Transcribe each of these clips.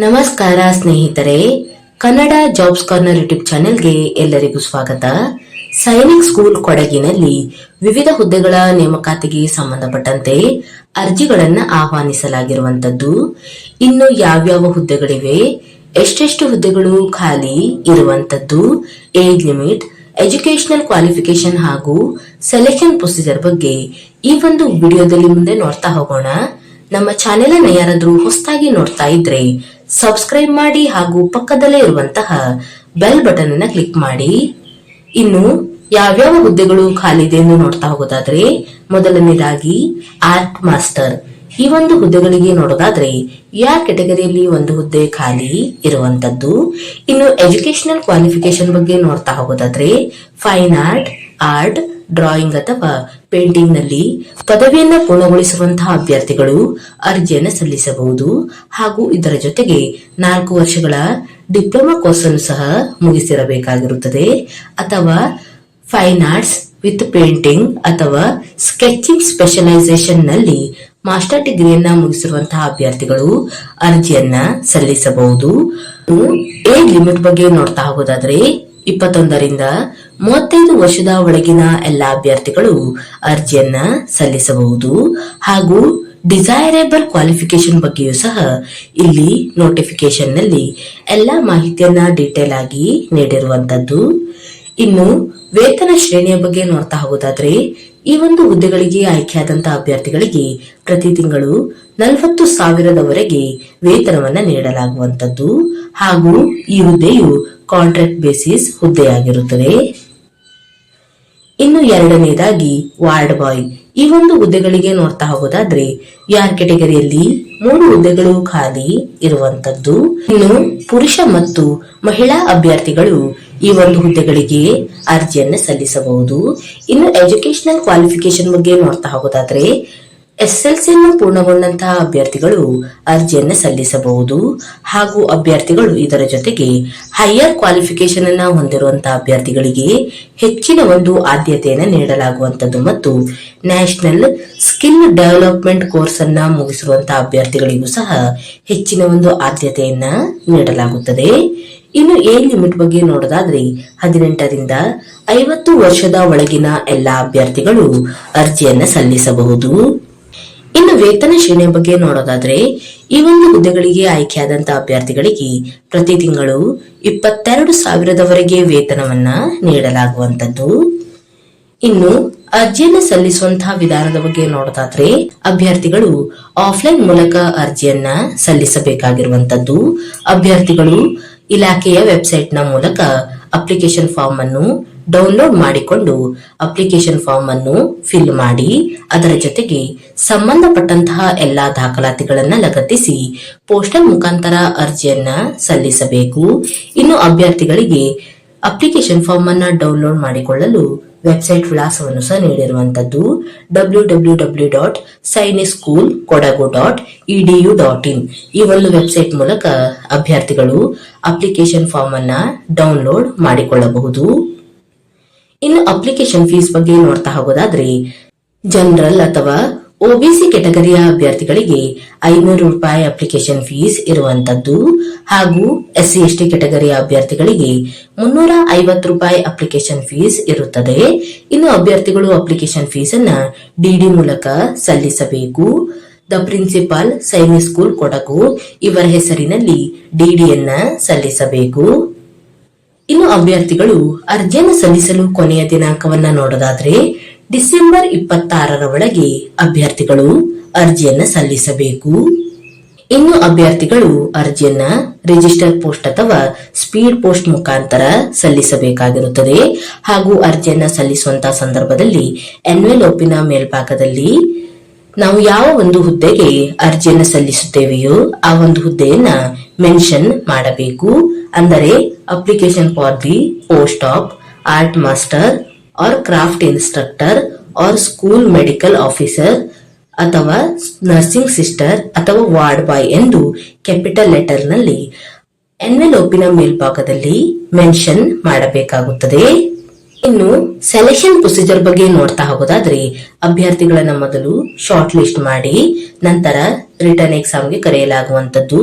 ನಮಸ್ಕಾರ ಸ್ನೇಹಿತರೆ, Kannada jobs corner YouTube ಚಾನೆಲ್ಗೆ ಎಲ್ಲರಿಗೂ ಸ್ವಾಗತ. ಸೈನಿಕ್ ಸ್ಕೂಲ್ ಕೊಡಗಿನಲ್ಲಿ ವಿವಿಧ ಹುದ್ದೆಗಳ ನೇಮಕಾತಿಗೆ ಸಂಬಂಧಪಟ್ಟಂತೆ ಅರ್ಜಿಗಳನ್ನ ಆಹ್ವಾನಿಸಲಾಗಿರುವಂತದ್ದು. ಇನ್ನು ಯಾವ್ಯಾವ ಹುದ್ದೆಗಳಿವೆ, ಎಷ್ಟೆಷ್ಟು ಹುದ್ದೆಗಳು ಖಾಲಿ ಇರುವಂತದ್ದು, ಏಜ್ ಲಿಮಿಟ್, ಎಜುಕೇಶನಲ್ ಕ್ವಾಲಿಫಿಕೇಶನ್ ಹಾಗೂ ಸೆಲೆಕ್ಷನ್ ಪ್ರೊಸೀಜರ್ ಬಗ್ಗೆ ಈ ಒಂದು ವಿಡಿಯೋದಲ್ಲಿ ಮುಂದೆ ನೋಡ್ತಾ ಹೋಗೋಣ. ನಮ್ಮ ಚಾನೆಲ್ ಅನ್ನು ಯಾರಾದ್ರೂ ಹೊಸದಾಗಿ ನೋಡ್ತಾ ಇದ್ರೆ ಸಬ್ಸ್ಕ್ರೈಬ್ ಮಾಡಿ ಹಾಗೂ ಪಕ್ಕದಲ್ಲೇ ಇರುವಂತಹ ಬೆಲ್ ಬಟನ್ ಅನ್ನ ಕ್ಲಿಕ್ ಮಾಡಿ. ಇನ್ನು ಯಾವ್ಯಾವ ಹುದ್ದೆಗಳು ಖಾಲಿ ಇದೆ ಎಂದು ನೋಡ್ತಾ ಹೋಗೋದಾದ್ರೆ, ಮೊದಲನೇದಾಗಿ ಆರ್ಟ್ ಮಾಸ್ಟರ್. ಈ ಒಂದು ಹುದ್ದೆಗಳಿಗೆ ನೋಡೋದಾದ್ರೆ ಕೆಟಗರಿಯಲ್ಲಿ ಒಂದು ಹುದ್ದೆ ಖಾಲಿ ಇರುವಂತದ್ದು. ಇನ್ನು ಎಜುಕೇಶನಲ್ ಕ್ವಾಲಿಫಿಕೇಶನ್ ಬಗ್ಗೆ ನೋಡ್ತಾ ಹೋಗೋದಾದ್ರೆ, ಫೈನ್ ಆರ್ಟ್, ಡ್ರಾಯಿಂಗ್ ಅಥವಾ ಪೇಂಟಿಂಗ್ ನಲ್ಲಿ ಪದವಿಯನ್ನ ಪೂರ್ಣಗೊಳಿಸುವಂತಹ ಅಭ್ಯರ್ಥಿಗಳು ಅರ್ಜಿಯನ್ನು ಸಲ್ಲಿಸಬಹುದು. ಹಾಗೂ ಇದರ ಜೊತೆಗೆ 4 ವರ್ಷಗಳ ಡಿಪ್ಲೊಮಾ ಕೋರ್ಸ್ ಅನ್ನು ಸಹ ಮುಗಿಸಿರಬೇಕಾಗಿರುತ್ತದೆ. ಅಥವಾ ಫೈನ್ ಆರ್ಟ್ಸ್ ವಿತ್ ಪೇಂಟಿಂಗ್ ಅಥವಾ ಸ್ಕೆಚಿಂಗ್ ಸ್ಪೆಷಲೈಸೇಷನ್ ನಲ್ಲಿ ಮಾಸ್ಟರ್ ಡಿಗ್ರಿಯನ್ನ ಮುಗಿಸಿರುವಂತಹ ಅಭ್ಯರ್ಥಿಗಳು ಅರ್ಜಿಯನ್ನ ಸಲ್ಲಿಸಬಹುದು. ಏಜ್ ಲಿಮಿಟ್ ಬಗ್ಗೆ ನೋಡ್ತಾ ಹೋಗೋದಾದ್ರೆ, 21 ರಿಂದ 35 ವರ್ಷದ ಒಳಗಿನ ಎಲ್ಲಾ ಅಭ್ಯರ್ಥಿಗಳು ಅರ್ಜಿಯನ್ನ ಸಲ್ಲಿಸಬಹುದು. ಹಾಗೂ ಡಿಸೈರೇಬಲ್ ಕ್ವಾಲಿಫಿಕೇಶನ್ ಬಗ್ಗೆಯೂ ಸಹ ಇಲ್ಲಿ ನೋಟಿಫಿಕೇಶನ್ ನಲ್ಲಿ ಎಲ್ಲಾ ಮಾಹಿತಿಯನ್ನ ಡೀಟೇಲ್ ಆಗಿ ನೀಡಿರುವಂತದ್ದು. ಇನ್ನು ವೇತನ ಶ್ರೇಣಿಯ ಬಗ್ಗೆ ನೋಡ್ತಾ ಹೋಗೋದಾದ್ರೆ, ಈ ಒಂದು ಹುದ್ದೆಗಳಿಗೆ ಆಯ್ಕೆಯಾದಂತಹ ಅಭ್ಯರ್ಥಿಗಳಿಗೆ ಪ್ರತಿ ತಿಂಗಳು 40,000ವರೆಗೆ ವೇತನವನ್ನ ನೀಡಲಾಗುವಂತದ್ದು. ಹಾಗೂ ಈ ಹುದ್ದೆಯು ಕಾಂಟ್ರಾಕ್ಟ್ ಬೇಸಿಸ್ ಹುದ್ದೆಯಾಗಿರುತ್ತದೆ. ಇನ್ನು ಎರಡನೇದಾಗಿ ವಾರ್ಡ್ ಬಾಯ್. ಈ ಒಂದು ಹುದ್ದೆಗಳಿಗೆ ನೋಡ್ತಾ ಹೋಗೋದಾದ್ರೆ, ಕೆಟಗರಿಯಲ್ಲಿ 3 ಹುದ್ದೆಗಳು ಖಾಲಿ ಇರುವಂತದ್ದು. ಇನ್ನು ಪುರುಷ ಮತ್ತು ಮಹಿಳಾ ಅಭ್ಯರ್ಥಿಗಳು ಈ ಒಂದು ಹುದ್ದೆಗಳಿಗೆ ಅರ್ಜಿಯನ್ನು ಸಲ್ಲಿಸಬಹುದು. ಇನ್ನು ಎಜುಕೇಶನಲ್ ಕ್ವಾಲಿಫಿಕೇಶನ್ ಬಗ್ಗೆ ನೋಡ್ತಾ ಹೋಗೋದಾದ್ರೆ, SLC ಪೂರ್ಣಗೊಂಡಂತಹ ಅಭ್ಯರ್ಥಿಗಳು ಅರ್ಜಿಯನ್ನು ಸಲ್ಲಿಸಬಹುದು. ಹಾಗೂ ಅಭ್ಯರ್ಥಿಗಳು ಇದರ ಜೊತೆಗೆ ಹೈಯರ್ ಕ್ವಾಲಿಫಿಕೇಶನ್ ಅನ್ನ ಹೊಂದಿರುವಂತಹ ಅಭ್ಯರ್ಥಿಗಳಿಗೆ ಹೆಚ್ಚಿನ ಒಂದು ಆದ್ಯತೆಯನ್ನು ನೀಡಲಾಗುವಂತದ್ದು. ಮತ್ತು ನ್ಯಾಷನಲ್ ಸ್ಕಿಲ್ ಡೆವಲಪ್ಮೆಂಟ್ ಕೋರ್ಸ್ ಅನ್ನ ಮುಗಿಸಿರುವಂತಹ ಅಭ್ಯರ್ಥಿಗಳಿಗೂ ಸಹ ಹೆಚ್ಚಿನ ಒಂದು ಆದ್ಯತೆಯನ್ನ ನೀಡಲಾಗುತ್ತದೆ. ಇನ್ನು ಏಜ್ ಲಿಮಿಟ್ ಬಗ್ಗೆ ನೋಡೋದಾದ್ರೆ, 18 ರಿಂದ 50 ವರ್ಷದ ಒಳಗಿನ ಎಲ್ಲಾ ಅಭ್ಯರ್ಥಿಗಳು ಅರ್ಜಿಯನ್ನ ಸಲ್ಲಿಸಬಹುದು. ಇನ್ನು ವೇತನ ಶ್ರೇಣಿಯ ಬಗ್ಗೆ ನೋಡೋದಾದ್ರೆ, ಈ ಒಂದು ಹುದ್ದೆಗಳಿಗೆ ಆಯ್ಕೆಯಾದಂತಹ ಅಭ್ಯರ್ಥಿಗಳಿಗೆ ಪ್ರತಿ ತಿಂಗಳು 22,000ವರೆಗೆ ವೇತನವನ್ನ ನೀಡಲಾಗುವಂತದ್ದು. ಇನ್ನು ಅರ್ಜಿಯನ್ನು ಸಲ್ಲಿಸುವಂತಹ ವಿಧಾನದ ಬಗ್ಗೆ ನೋಡೋದಾದ್ರೆ, ಅಭ್ಯರ್ಥಿಗಳು ಆಫ್ಲೈನ್ ಮೂಲಕ ಅರ್ಜಿಯನ್ನ ಸಲ್ಲಿಸಬೇಕಾಗಿರುವಂತದ್ದು. ಅಭ್ಯರ್ಥಿಗಳು ಇಲಾಖೆಯ ವೆಬ್ಸೈಟ್ ನ ಮೂಲಕ ಅಪ್ಲಿಕೇಶನ್ ಫಾರ್ಮ್ ಅನ್ನು ಡೌನ್ಲೋಡ್ ಮಾಡಿಕೊಂಡು ಅಪ್ಲಿಕೇಶನ್ ಫಾರ್ಮ್ ಅನ್ನು ಫಿಲ್ ಮಾಡಿ, ಅದರ ಜೊತೆಗೆ ಸಂಬಂಧಪಟ್ಟಂತಹ ಎಲ್ಲಾ ದಾಖಲಾತಿಗಳನ್ನ ಲಗತ್ತಿಸಿ ಪೋಸ್ಟಲ್ ಮುಖಾಂತರ ಅರ್ಜಿಯನ್ನ ಸಲ್ಲಿಸಬೇಕು. ಇನ್ನು ಅಭ್ಯರ್ಥಿಗಳಿಗೆ ಅಪ್ಲಿಕೇಶನ್ ಫಾರ್ಮ್ ಅನ್ನ ಡೌನ್ಲೋಡ್ ಮಾಡಿಕೊಳ್ಳಲು ವೆಬ್ಸೈಟ್ ವಿಳಾಸವನ್ನು ಸಹ ನೀಡಿರುವಂತದ್ದು www.sainikskoolkodagu.edu.in. ಈ ಒಂದು ವೆಬ್ಸೈಟ್ ಮೂಲಕ ಅಭ್ಯರ್ಥಿಗಳು ಅಪ್ಲಿಕೇಶನ್ ಫಾರ್ಮ್ ಅನ್ನ ಡೌನ್ಲೋಡ್ ಮಾಡಿಕೊಳ್ಳಬಹುದು. ಇನ್ನು ಅಪ್ಲಿಕೇಶನ್ ಫೀಸ್ ಬಗ್ಗೆ ನೋಡ್ತಾ ಹೋಗೋದಾದ್ರೆ, ಜನರಲ್ ಅಥವಾ ಒಬಿಸಿ ಕೆಟಗರಿಯ ಅಭ್ಯರ್ಥಿಗಳಿಗೆ 500 ರೂಪಾಯಿ ಅಪ್ಲಿಕೇಶನ್ ಫೀಸ್ ಇರುವಂತದ್ದು. ಹಾಗೂ SC/ST ಕೆಟಗರಿಯ ಅಭ್ಯರ್ಥಿಗಳಿಗೆ 350 ರೂಪಾಯಿ ಅಪ್ಲಿಕೇಶನ್ ಫೀಸ್ ಇರುತ್ತದೆ. ಇನ್ನು ಅಭ್ಯರ್ಥಿಗಳು ಅಪ್ಲಿಕೇಶನ್ ಫೀಸ್ ಅನ್ನ DD ಮೂಲಕ ಸಲ್ಲಿಸಬೇಕು. The principal Sainik school Kodagu ಇವರ ಹೆಸರಿನಲ್ಲಿ DD ಯನ್ನ ಸಲ್ಲಿಸಬೇಕು. ಇನ್ನು ಅಭ್ಯರ್ಥಿಗಳು ಅರ್ಜಿಯನ್ನು ಸಲ್ಲಿಸಲು ಕೊನೆಯ ದಿನಾಂಕವನ್ನ ನೋಡೋದಾದ್ರೆ, ಡಿಸೆಂಬರ್ 26ರ ಒಳಗೆ ಅಭ್ಯರ್ಥಿಗಳು ಅರ್ಜಿಯನ್ನ ಸಲ್ಲಿಸಬೇಕು. ಇನ್ನು ಅಭ್ಯರ್ಥಿಗಳು ಅರ್ಜಿಯನ್ನ ರಿಜಿಸ್ಟರ್ ಪೋಸ್ಟ್ ಅಥವಾ ಸ್ಪೀಡ್ ಪೋಸ್ಟ್ ಮುಖಾಂತರ ಸಲ್ಲಿಸಬೇಕಾಗಿರುತ್ತದೆ. ಹಾಗೂ ಅರ್ಜಿಯನ್ನ ಸಲ್ಲಿಸುವಂತಹ ಸಂದರ್ಭದಲ್ಲಿ ಎನ್ವೆಲೋಪಿನ ಮೇಲ್ಭಾಗದಲ್ಲಿ ನಾವು ಯಾವ ಒಂದು ಹುದ್ದೆಗೆ ಅರ್ಜಿಯನ್ನು ಸಲ್ಲಿಸುತ್ತೇವೆಯೋ ಆ ಒಂದು ಹುದ್ದೆಯನ್ನ ಮೆನ್ಷನ್ ಮಾಡಬೇಕು. ಅಂದರೆ application for the post of art master or craft instructor or school medical officer ಅಥವಾ ನರ್ಸಿಂಗ್ ಸಿಸ್ಟರ್ ಅಥವಾ ವಾರ್ಡ್ ಬಾಯ್ ಎಂದು ಕ್ಯಾಪಿಟಲ್ ಲೆಟರ್ ನಲ್ಲಿ ಎನ್ವೆಲೋಪಿನ ಮೇಲ್ಭಾಗದಲ್ಲಿ ಮೆನ್ಷನ್ ಮಾಡಬೇಕಾಗುತ್ತದೆ. ಇನ್ನು ಸೆಲೆಕ್ಷನ್ ಪ್ರೊಸೀಜರ್ ಬಗ್ಗೆ ನೋಡ್ತಾ ಹೋಗೋದಾದ್ರೆ ಅಭ್ಯರ್ಥಿಗಳನ್ನ ಮೊದಲು ಶಾರ್ಟ್ ಲಿಸ್ಟ್ ಮಾಡಿ ನಂತರ ರಿಟರ್ನ್ ಎಕ್ಸಾಮ್ಗೆ ಕರೆಯಲಾಗುವಂತದ್ದು,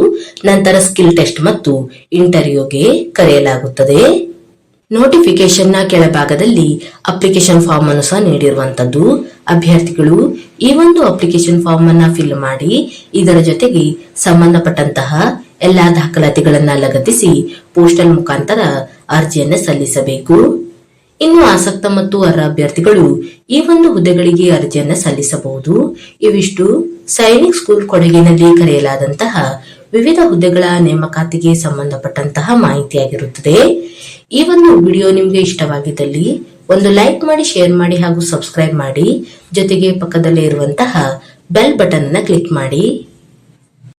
ನಂತರ ಸ್ಕಿಲ್ ಟೆಸ್ಟ್ ಮತ್ತು ಇಂಟರ್ವ್ಯೂಗೆ ಕರೆಯಲಾಗುತ್ತದೆ. ನೋಟಿಫಿಕೇಶನ್ ನ ಕೆಳಭಾಗದಲ್ಲಿ ಅಪ್ಲಿಕೇಶನ್ ಫಾರ್ಮ್ ಅನ್ನು ಸಹ ನೀಡಿರುವಂತದ್ದು. ಅಭ್ಯರ್ಥಿಗಳು ಈ ಒಂದು ಅಪ್ಲಿಕೇಶನ್ ಫಾರ್ಮ್ ಅನ್ನ ಫಿಲ್ ಮಾಡಿ ಇದರ ಜೊತೆಗೆ ಸಂಬಂಧಪಟ್ಟಂತಹ ಎಲ್ಲಾ ದಾಖಲಾತಿಗಳನ್ನ ಲಗತ್ತಿಸಿ ಪೋಸ್ಟಲ್ ಮುಖಾಂತರ ಅರ್ಜಿಯನ್ನ ಸಲ್ಲಿಸಬೇಕು. ಇನ್ನು ಆಸಕ್ತ ಮತ್ತು ಅರ್ಹ ಅಭ್ಯರ್ಥಿಗಳು ಈ ಒಂದು ಹುದ್ದೆಗಳಿಗೆ ಅರ್ಜಿಯನ್ನ ಸಲ್ಲಿಸಬಹುದು. ಇವಿಷ್ಟು ಸೈನಿಕ್ ಸ್ಕೂಲ್ ಕೊಡಗಿನಲ್ಲಿ ಕರೆಯಲಾದಂತಹ ವಿವಿಧ ಹುದ್ದೆಗಳ ನೇಮಕಾತಿಗೆ ಸಂಬಂಧಪಟ್ಟಂತಹ ಮಾಹಿತಿಯಾಗಿರುತ್ತದೆ. ಈ ಒಂದು ವಿಡಿಯೋ ನಿಮಗೆ ಇಷ್ಟವಾಗಿದ್ದಲ್ಲಿ ಒಂದು ಲೈಕ್ ಮಾಡಿ, ಶೇರ್ ಮಾಡಿ ಹಾಗೂ ಸಬ್ಸ್ಕ್ರೈಬ್ ಮಾಡಿ. ಜೊತೆಗೆ ಪಕ್ಕದಲ್ಲೇ ಇರುವಂತಹ ಬೆಲ್ ಬಟನ್ ಅನ್ನ ಕ್ಲಿಕ್ ಮಾಡಿ.